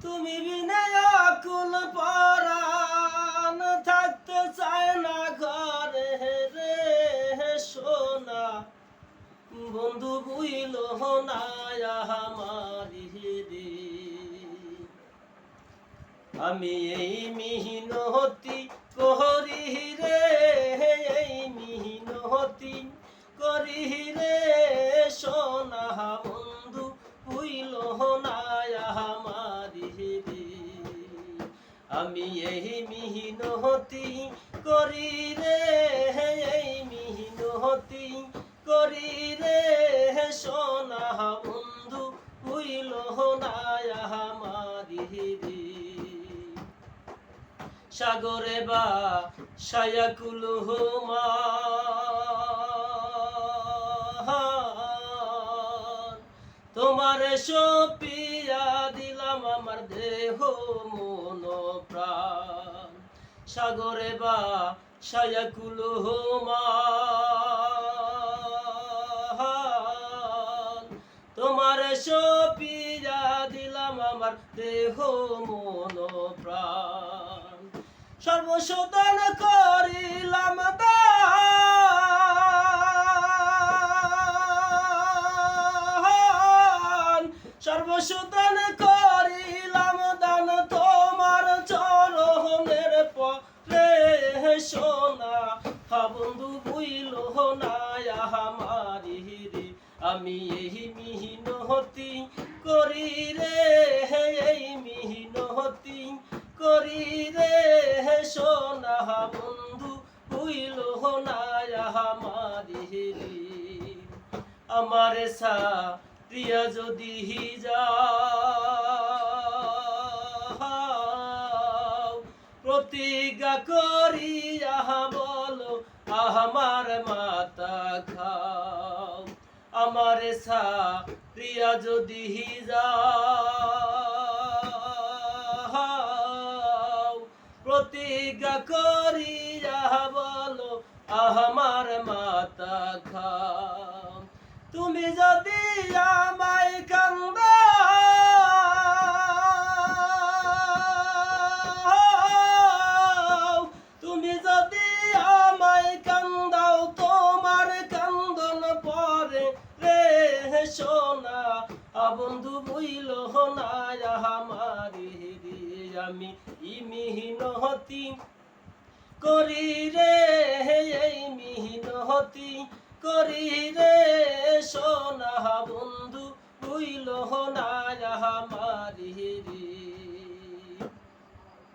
তুমি বিনা আকুল পরাণ থাকতে চায় না ঘরে রে সোনা বন্ধু বুইল না আমারি রে আমি এই মিহিনতি করি রে এই মিহিনতি করি রে সোনা বন্ধু বুইল না আমারি রে আমি এই মিহিনতি করি রে এই মিহিনতি করি রে সোনা বন্ধু বুইল না আমারি রে সাগরে বা সায়াকুল তোমার সপিয়া দিলাম আমার দেহ মন প্রাণ সাগরে বা সায়াকুল তোমার সপিয়া দিলাম আমার দেহ মন প্রাণ সর্বসদান করিলাম দান সর্বসদান করিলাম দান তোমার চরণের পরে সোনা বন্ধু বুইল না আমারি রে আমি এই মিহিনতি করি রে এই মিহিনতি করি রে সোনা বন্ধু বুইল না আমারি রে আমার প্রিয়া যদি যাও প্রতিজ্ঞা করিয়া বলো আমার মাতা খাও আমার প্রিয়া যদি যাও প্রতিজ্ঞা করিয়া বলো আমার মাতা খাও তুমি যদি আমায় কান্দাও তুমি যদি আমায় কান্দাও তোমার কান্দন পরে রে সোনা বন্ধু বুইল না আমারি রে আমি মিহিনতি করি রে এই মিহিনতি করি রে সোনা বন্ধু বুইল না আমারি রে